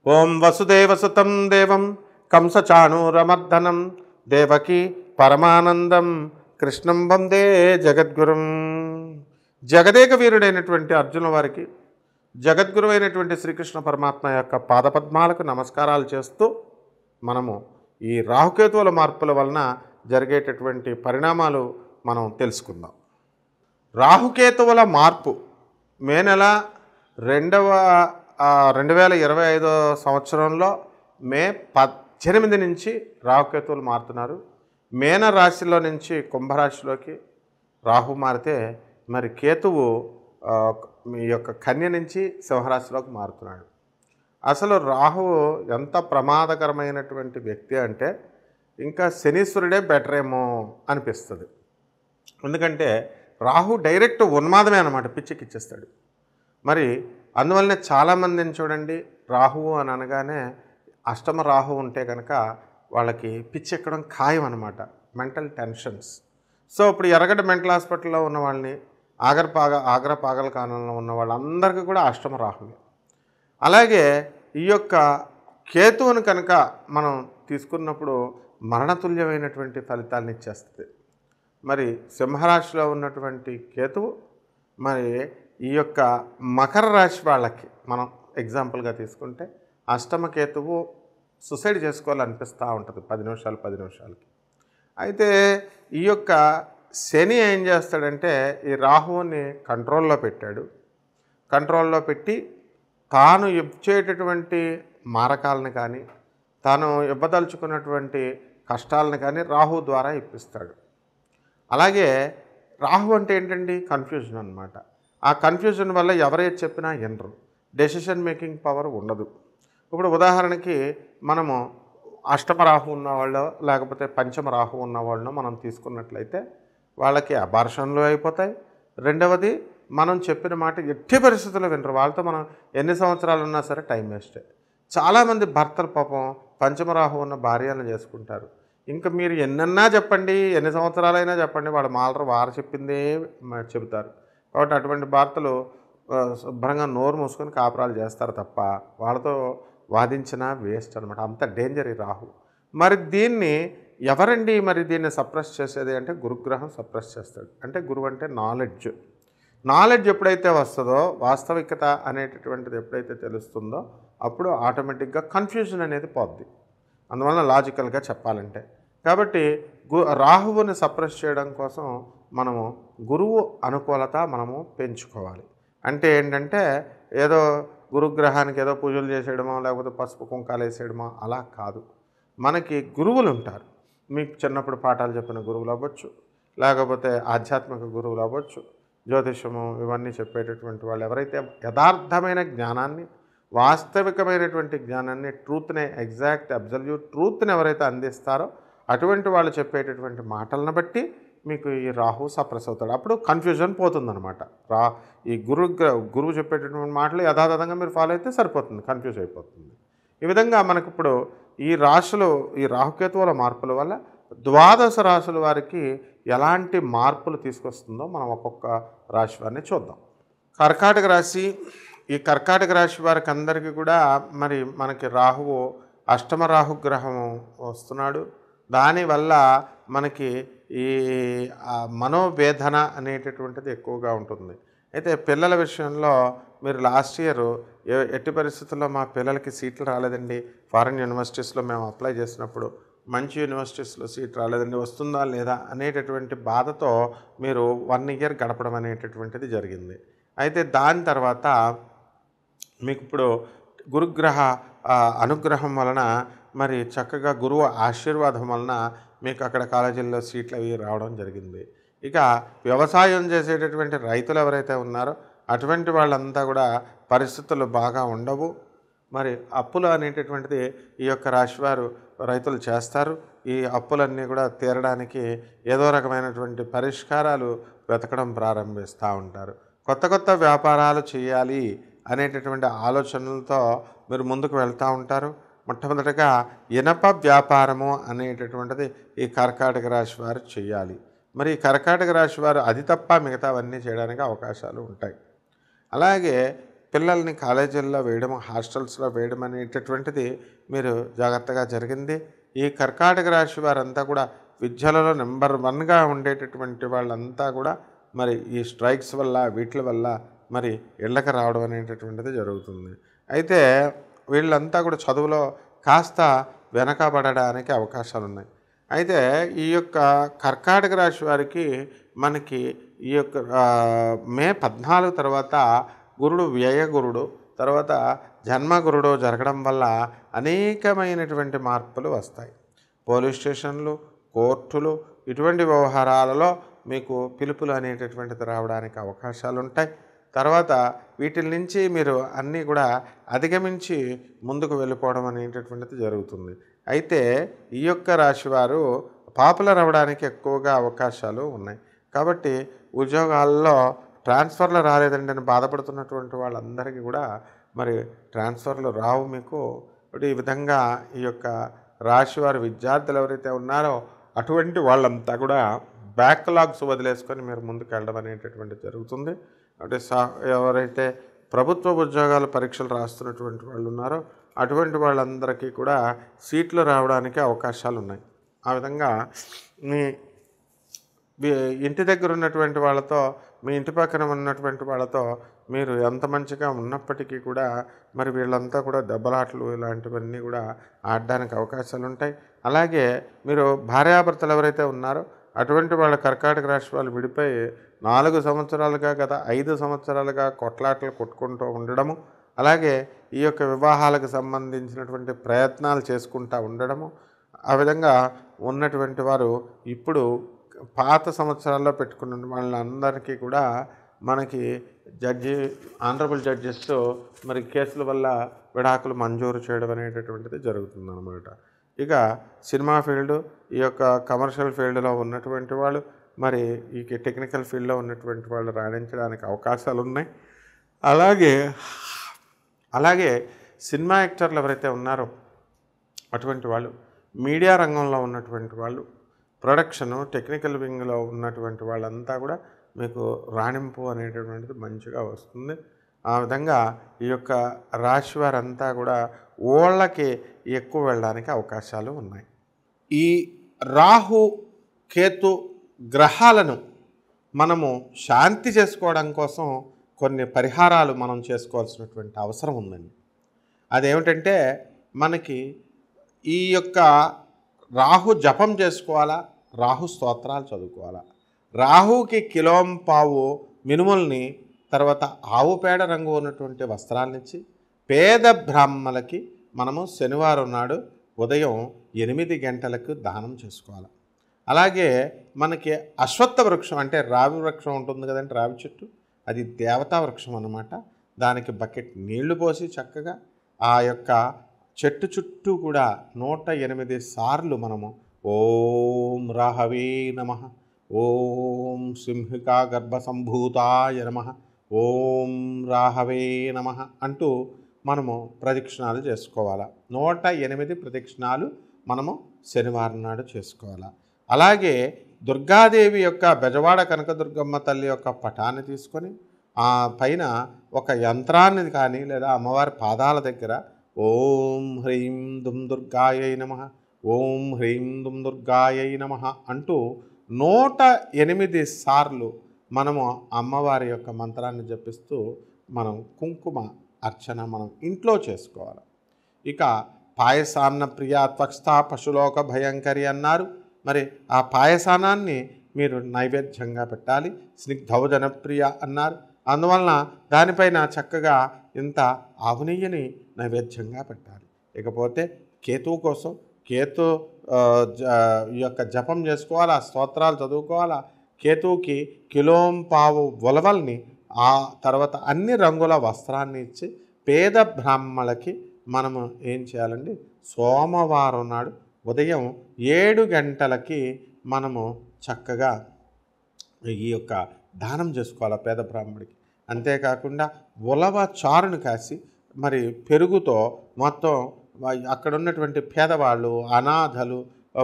ఓం వసుదేవసుతం దేవం కంసచాణూరమర్దనం దేవకి పరమానందం కృష్ణం వందే జగద్గురుం. జగదేక వీరుడైనటువంటి అర్జున వారికి జగద్గురు అయినటువంటి శ్రీకృష్ణ పరమాత్మ యొక్క పాదపద్మాలకు నమస్కారాలు చేస్తూ మనము ఈ రాహుకేతువుల మార్పుల వలన జరిగేటటువంటి పరిణామాలు మనం తెలుసుకుందాం. రాహుకేతువుల మార్పు మే నెల 2025 సంవత్సరంలో మే 18 నుంచి రాహుకేతువులు మారుతున్నారు. మేన రాశిలో నుంచి కుంభరాశిలోకి రాహు మారితే మరి కేతువు మీ యొక్క కన్య నుంచి సింహరాశిలోకి మారుతున్నాడు. అసలు రాహువు ఎంత ప్రమాదకరమైనటువంటి వ్యక్తి అంటే ఇంకా శనీశ్వరుడే బెటర్ ఏమో అనిపిస్తుంది. ఎందుకంటే రాహు డైరెక్ట్ ఉన్మాదమే అన్నమాట, పిచ్చికిచ్చేస్తాడు. మరి అందువల్లనే చాలామందిని చూడండి, రాహువు అని అనగానే అష్టమ రాహు ఉంటే కనుక వాళ్ళకి పిచ్చెక్కడం ఖాయం అనమాట, మెంటల్ టెన్షన్స్. సో ఇప్పుడు ఎర్రగడ్డ మెంటల్ హాస్పిటల్లో ఉన్న వాళ్ళని, ఆగ్రా పాగలకానంలో ఉన్న వాళ్ళందరికీ కూడా అష్టమ రాహువే. అలాగే ఈ యొక్క కేతువును కనుక మనం తీసుకున్నప్పుడు మరణతుల్యమైనటువంటి ఫలితాలను ఇచ్చేస్తుంది. మరి సింహరాశిలో ఉన్నటువంటి కేతువు మరి ఈ యొక్క మకర రాశి వాళ్ళకి మనం ఎగ్జాంపుల్గా తీసుకుంటే అష్టమ కేతువు సుసైడ్ చేసుకోవాలనిపిస్తూ ఉంటుంది 10 నిమిషాలకి. అయితే ఈ యొక్క శని ఏం చేస్తాడంటే ఈ రాహువుని కంట్రోల్లో పెట్టాడు. కంట్రోల్లో పెట్టి తాను ఇచ్చేటటువంటి మారకాలను కానీ, తాను ఇవ్వదలుచుకున్నటువంటి కష్టాలను కానీ రాహు ద్వారా ఇప్పిస్తాడు. అలాగే రాహు అంటే ఏంటండి, కన్ఫ్యూజన్ అన్నమాట. ఆ కన్ఫ్యూజన్ వల్ల ఎవరైతే చెప్పినా వినరు, డెసిషన్ మేకింగ్ పవర్ ఉండదు. ఇప్పుడు ఉదాహరణకి మనము అష్టమ రాహు ఉన్నవాళ్ళు లేకపోతే పంచమ రాహు ఉన్నవాళ్ళను మనం తీసుకున్నట్లయితే వాళ్ళకి అబార్షన్లు అయిపోతాయి. రెండవది మనం చెప్పిన మాట ఎట్టి పరిస్థితుల్లో వినరు. వాళ్ళతో మనం ఎన్ని సంవత్సరాలు ఉన్నా సరే టైం వేస్టే. చాలామంది భర్తలు పాపం పంచమ రాహు ఉన్న భార్యలను చేసుకుంటారు. ఇంకా మీరు ఎన్నన్నా చెప్పండి, ఎన్ని సంవత్సరాలైనా చెప్పండి, వాడు మాలరు వారు చెప్పిందే చెబుతారు. కాబట్టి అటువంటి భర్తలు శుభ్రంగా నోరు మూసుకొని కాపురాలు చేస్తారు తప్ప వాళ్ళతో వాదించినా వేస్ట్ అనమాట. అంత డేంజర్ ఈ రాహు. మరి దీన్ని ఎవరండి మరి దీన్ని సప్రెస్ చేసేది అంటే గురుగ్రహం సప్రెస్ చేస్తాడు. అంటే గురువు అంటే నాలెడ్జ్ ఎప్పుడైతే వస్తుందో, వాస్తవికత అనేటటువంటిది ఎప్పుడైతే తెలుస్తుందో అప్పుడు ఆటోమేటిక్గా కన్ఫ్యూజన్ అనేది పోద్ది. అందువలన లాజికల్గా చెప్పాలంటే కాబట్టి రాహువుని సప్రెస్ చేయడం కోసం మనము గురువు అనుకూలత మనము పెంచుకోవాలి. అంటే ఏంటంటే ఏదో గురుగ్రహానికి ఏదో పూజలు చేసేయడమో లేకపోతే పసుపు కుంకాలు వేసేయడమో అలా కాదు. మనకి గురువులు ఉంటారు. మీకు చిన్నప్పుడు పాఠాలు చెప్పిన గురువులు అవ్వచ్చు, లేకపోతే ఆధ్యాత్మిక గురువులు అవ్వచ్చు, జ్యోతిషము ఇవన్నీ చెప్పేటటువంటి వాళ్ళు ఎవరైతే యథార్థమైన జ్ఞానాన్ని, వాస్తవికమైనటువంటి జ్ఞానాన్ని, ట్రూత్ని, ఎగ్జాక్ట్ అబ్జల్యూట్ ట్రూత్ని ఎవరైతే అందిస్తారో అటువంటి వాళ్ళు చెప్పేటటువంటి మాటలను బట్టి మీకు ఈ రాహు సప్రెస్ అవుతాడు. అప్పుడు కన్ఫ్యూజన్ పోతుందన్నమాట. ఈ గురువు చెప్పేటటువంటి మాటలు యథాతథంగా మీరు ఫాలో అయితే సరిపోతుంది, కన్ఫ్యూజ్ అయిపోతుంది. ఈ విధంగా మనకి ఇప్పుడు ఈ రాశులు, ఈ రాహుకేతువుల మార్పుల వల్ల 12 రాశుల వారికి ఎలాంటి మార్పులు తీసుకొస్తుందో మనం ఒక్కొక్క రాశి వారిని చూద్దాం. కర్కాటక రాశి. ఈ కర్కాటక రాశి వారికి అందరికీ కూడా మరి మనకి రాహువు అష్టమ రాహుగ్రహం వస్తున్నాడు. దానివల్ల మనకి ఈ మనోవేదన అనేటటువంటిది ఎక్కువగా ఉంటుంది. అయితే పిల్లల విషయంలో మీరు లాస్ట్ ఇయర్ ఎట్టి పరిస్థితుల్లో మా పిల్లలకి సీట్లు రాలేదండి, ఫారిన్ యూనివర్సిటీస్లో మేము అప్లై చేసినప్పుడు మంచి యూనివర్సిటీస్లో సీట్ రాలేదండి, వస్తుందా లేదా అనేటటువంటి బాధతో మీరు 1 ఇయర్ గడపడం అనేటటువంటిది జరిగింది. అయితే దాని తర్వాత మీకు ఇప్పుడు గురుగ్రహ అనుగ్రహం వలన మరి చక్కగా గురువు ఆశీర్వాదం వలన మీకు అక్కడ కాలేజీల్లో సీట్లు అవి రావడం జరిగింది. ఇక వ్యవసాయం చేసేటటువంటి రైతులు ఎవరైతే ఉన్నారో అటువంటి వాళ్ళంతా కూడా పరిస్థితులు బాగా ఉండవు. మరి అప్పులు అనేటటువంటిది ఈ యొక్క రాశివారు రైతులు చేస్తారు. ఈ అప్పులన్నీ కూడా తీరడానికి ఏదో రకమైనటువంటి పరిష్కారాలు వెతకడం ప్రారంభిస్తూ ఉంటారు. కొత్త వ్యాపారాలు చేయాలి అనేటటువంటి ఆలోచనలతో మీరు ముందుకు వెళ్తూ ఉంటారు. మొట్టమొదటిగా ఇనప వ్యాపారము అనేటటువంటిది ఈ కర్కాటక రాశి వారు చేయాలి. మరి ఈ కర్కాటక రాశి వారు అది తప్ప మిగతావన్నీ చేయడానికి అవకాశాలు ఉంటాయి. అలాగే పిల్లల్ని కాలేజీల్లో వేయడం, హాస్టల్స్లో వేయడం అనేటటువంటిది మీరు జాగ్రత్తగా జరిగింది. ఈ కర్కాటక రాశి వారంతా కూడా విద్యలలో నెంబర్ 1గా ఉండేటటువంటి వాళ్ళంతా కూడా మరి ఈ స్ట్రైక్స్ వల్ల వీటి వల్ల మరి ఇళ్ళకి రావడం అనేటటువంటిది జరుగుతుంది. అయితే వీళ్ళంతా కూడా చదువులో కాస్త వెనకబడడానికి అవకాశాలు ఉన్నాయి. అయితే ఈ యొక్క కర్కాటక రాశి వారికి మనకి ఈ యొక్క మే 14 తర్వాత గురుడు వ్యయ గురుడు, తర్వాత జన్మగురుడు జరగడం వల్ల అనేకమైనటువంటి మార్పులు వస్తాయి. పోలీస్ స్టేషన్లు, కోర్టులు ఇటువంటి వ్యవహారాలలో మీకు పిలుపులు అనేటటువంటిది రావడానికి అవకాశాలు ఉంటాయి. తర్వాత వీటి నుంచి మీరు అన్నీ కూడా అధిగమించి ముందుకు వెళ్ళిపోవడం అనేటటువంటిది జరుగుతుంది. అయితే ఈ యొక్క రాశివారు పాపులర్ అవ్వడానికి ఎక్కువగా అవకాశాలు ఉన్నాయి. కాబట్టి ఉద్యోగాల్లో ట్రాన్స్ఫర్లు రాలేదండి అని బాధపడుతున్నటువంటి వాళ్ళందరికీ కూడా మరి ట్రాన్స్ఫర్లు రావు మీకు. ఈ విధంగా ఈ యొక్క రాశివారి విద్యార్థులు ఎవరైతే ఉన్నారో అటువంటి వాళ్ళంతా కూడా బ్యాక్లాగ్స్ వదిలేసుకొని మీరు ముందుకు వెళ్ళడం అనేటటువంటిది జరుగుతుంది. అంటే ఎవరైతే ప్రభుత్వ ఉద్యోగాల పరీక్షలు రాస్తున్నటువంటి వాళ్ళు ఉన్నారో అటువంటి వాళ్ళందరికీ కూడా సీట్లు రావడానికి అవకాశాలు ఉన్నాయి. ఆ విధంగా మీ ఇంటి దగ్గర ఉన్నటువంటి వాళ్ళతో, మీ ఇంటి పక్కన ఉన్నటువంటి వాళ్ళతో మీరు ఎంత మంచిగా ఉన్నప్పటికీ కూడా మరి వీళ్ళంతా కూడా దెబ్బలాటలు ఇలాంటివన్నీ కూడా ఆడడానికి అవకాశాలు ఉంటాయి. అలాగే మీరు భార్యాభర్తలు ఎవరైతే ఉన్నారో అటువంటి వాళ్ళ కర్కాటక రాశి వాళ్ళు విడిపోయి 4 సంవత్సరాలుగా గత 5 సంవత్సరాలుగా కొట్లాటలు కొట్టుకుంటూ ఉండడము, అలాగే ఈ యొక్క వివాహాలకు సంబంధించినటువంటి ప్రయత్నాలు చేసుకుంటూ ఉండడము, ఆ విధంగా ఉన్నటువంటి వారు ఇప్పుడు పాత సంవత్సరాల్లో పెట్టుకున్న వాళ్ళందరికీ కూడా మనకి ఆనరబుల్ జడ్జెస్ మరి కేసుల వల్ల విడాకులు మంజూరు చేయడం అనేటటువంటిది జరుగుతుందన్నమాట. ఇక సినిమా ఫీల్డు, ఈ యొక్క కమర్షియల్ ఫీల్డ్లో ఉన్నటువంటి వాళ్ళు, మరి ఈ టెక్నికల్ ఫీల్డ్లో ఉన్నటువంటి వాళ్ళు రాణించడానికి అవకాశాలు ఉన్నాయి. అలాగే సినిమా యాక్టర్లు ఎవరైతే ఉన్నారో అటువంటి వాళ్ళు, మీడియా రంగంలో ఉన్నటువంటి వాళ్ళు, ప్రొడక్షను టెక్నికల్ వింగ్లో ఉన్నటువంటి వాళ్ళంతా కూడా మీకు రాణింపు అనేటటువంటిది మంచిగా వస్తుంది. ఆ విధంగా ఈ యొక్క రాశి వారంతా కూడా ఓళ్ళకి ఎక్కువ వెళ్ళడానికి అవకాశాలు ఉన్నాయి. ఈ రాహు కేతు గ్రహాలను మనము శాంతి చేసుకోవడం కోసం కొన్ని పరిహారాలు మనం చేసుకోవాల్సినటువంటి అవసరం ఉందండి. అదేమిటంటే మనకి ఈ యొక్క రాహు జపం చేసుకోవాలా, రాహు స్తోత్రాలు చదువుకోవాలా. రాహుకి కిలోంపావు మినుముల్ని, తర్వాత ఆవు పేడ రంగు ఉన్నటువంటి వస్త్రాలనిచ్చి పేద బ్రాహ్మణులకి మనము శనివారం నాడు ఉదయం 8 గంటలకు దానం చేసుకోవాలి. అలాగే మనకి అశ్వత్థ వృక్షం అంటే రావి వృక్షం ఉంటుంది కదండి, రావి చెట్టు, అది దేవతా వృక్షం అన్నమాట. దానికి బకెట్ నీళ్లు పోసి చక్కగా ఆ యొక్క చెట్టు చుట్టూ కూడా 108 సార్లు మనము ఓం రాహవే నమః, ఓం సింహికా గర్భసంభూతాయ నమః, ఓం రాహవే నమః అంటూ మనము ప్రదక్షిణాలు చేసుకోవాలి. 108 ప్రదక్షిణాలు మనము శనివారం నాడు చేసుకోవాలి. అలాగే దుర్గాదేవి యొక్క బెజవాడ కనకదుర్గమ్మ తల్లి యొక్క పటాన్ని తీసుకొని ఆ పైన ఒక యంత్రాన్ని కానీ లేదా అమ్మవారి పాదాల దగ్గర ఓం హ్రీం దుమ్ దుర్గాయై నమః, ఓం హ్రీం దుమ్ దుర్గాయై నమః అంటూ 108 సార్లు మనము అమ్మవారి యొక్క మంత్రాన్ని జపిస్తూ మనం కుంకుమ అర్చన మనం ఇంట్లో చేసుకోవాలి. ఇక పాయసాన్న ప్రియ త్వక్స్థా పశులోక భయంకరి అన్నారు. మరి ఆ పాయసానాన్ని మీరు నైవేద్యంగా పెట్టాలి. స్నిగ్ధౌజన ప్రియ అన్నారు. అందువలన దానిపైన చక్కగా ఇంత ఆవు నెయ్యిని నైవేద్యంగా పెట్టాలి. ఇకపోతే కేతువు కోసం కేతు ఈ యొక్క జపం చేసుకోవాలా, స్తోత్రాలు చదువుకోవాలా. కేతువుకి కిలోంపావు ఉలవల్ని, ఆ తర్వాత అన్ని రంగుల వస్త్రాన్ని ఇచ్చి పేద బ్రాహ్మణులకి మనము ఏం చేయాలండి, సోమవారం నాడు ఉదయం 7 గంటలకి మనము చక్కగా ఈ యొక్క దానం చేసుకోవాలి పేద బ్రాహ్మడికి. అంతేకాకుండా ఉలవ చారును కాసి మరి పెరుగుతో మొత్తం అక్కడ ఉన్నటువంటి పేదవాళ్ళు, అనాథలు,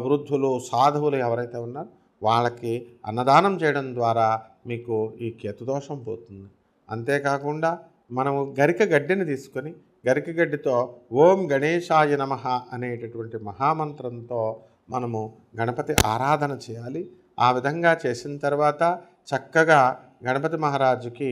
వృద్ధులు, సాధువులు ఎవరైతే ఉన్నారో వాళ్ళకి అన్నదానం చేయడం ద్వారా మీకు ఈ కేతుదోషం పోతుంది. అంతేకాకుండా మనము గరిక గడ్డిని తీసుకొని గరిక గడ్డితో ఓం గణేశాయ నమః అనేటటువంటి మహామంత్రంతో మనము గణపతి ఆరాధన చేయాలి. ఆ విధంగా చేసిన తర్వాత చక్కగా గణపతి మహారాజుకి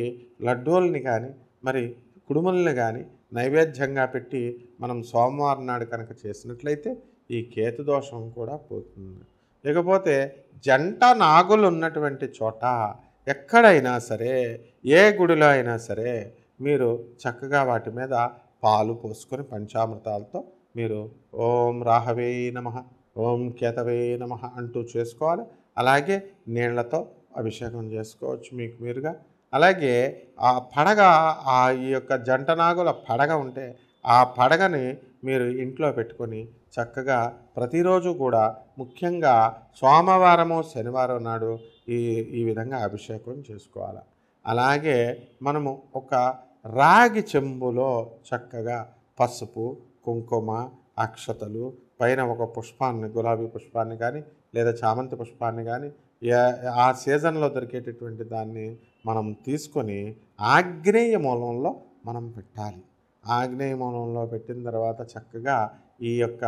లడ్డూల్ని కానీ మరి కుడుముల్ని కానీ నైవేద్యంగా పెట్టి మనం సోమవారం నాడు కనుక చేసినట్లయితే ఈ కేతు దోషం కూడా పోతుంది. ఇకపోతే జంట నాగులు ఉన్నటువంటి చోట ఎక్కడైనా సరే, ఏ గుడిలో అయినా సరే మీరు చక్కగా వాటి మీద పాలు పోసుకొని పంచామృతాలతో మీరు ఓం రాహవే నమః, ఓం కేతవే నమః అంటూ చేసుకోవాలి. అలాగే నీళ్లతో అభిషేకం చేసుకోవచ్చు మీకు మీరుగా. అలాగే ఆ పడగ, ఈ యొక్క జంట నాగుల పడగ ఉంటే ఆ పడగని మీరు ఇంట్లో పెట్టుకొని చక్కగా ప్రతిరోజు కూడా, ముఖ్యంగా సోమవారము శనివారం నాడు ఈ విధంగా అభిషేకం చేసుకోవాలి. అలాగే మనము ఒక రాగి చెంబులో చక్కగా పసుపు, కుంకుమ, అక్షతలు, పైన ఒక పుష్పాన్ని, గులాబీ పుష్పాన్ని కానీ లేదా చామంతి పుష్పాన్ని కానీ ఆ సీజన్లో దొరికేటటువంటి దాన్ని మనం తీసుకొని ఆగ్నేయ మూలంలో మనం పెట్టాలి. ఆగ్నేయ మూలంలో పెట్టిన తర్వాత చక్కగా ఈ యొక్క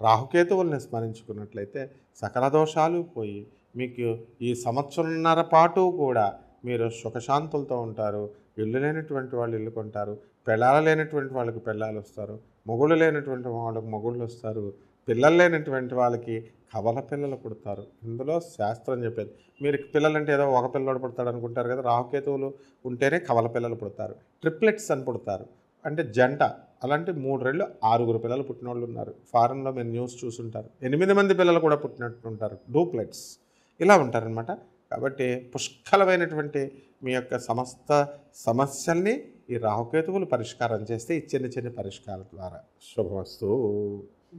రాహుకేతువుల్ని స్మరించుకున్నట్లయితే సకల దోషాలు పోయి మీకు ఈ సంవత్సరంన్నర పాటు కూడా మీరు సుఖశాంతులతో ఉంటారు. ఇల్లు లేనటువంటి వాళ్ళు ఇల్లు కొంటారు, పెళ్ళాలు లేనటువంటి వాళ్ళకి పెళ్ళాలు వస్తారు, మొగుళ్ళు లేనటువంటి వాళ్ళకి మొగుళ్ళు వస్తారు, పిల్లలు లేనటువంటి వాళ్ళకి కవల పిల్లలు పుడతారు. ఇందులో శాస్త్రం చెప్పేది. మీరు పిల్లలంటే ఏదో ఒక పిల్లడు పుడతాడు అనుకుంటారు కదా, రాహుకేతువులు ఉంటేనే కవల పిల్లలు పుడతారు. ట్రిప్లెట్స్ అని పుడతారు, అంటే జంట. అలాంటి 3 రెళ్ళు 6 పిల్లలు పుట్టిన వాళ్ళు ఉన్నారు. ఫారెన్లో మీరు న్యూస్ చూసుంటారు. 8 మంది పిల్లలు కూడా పుట్టినట్టుంటారు, డూప్లెట్స్. ఇలా ఉంటారనమాట. కాబట్టి పుష్కలమైనటువంటి మీ యొక్క సమస్త సమస్యల్ని ఈ రాహుకేతువులు పరిష్కారం చేస్తే ఈ చిన్న చిన్న పరిష్కారం ద్వారా శుభమస్తు.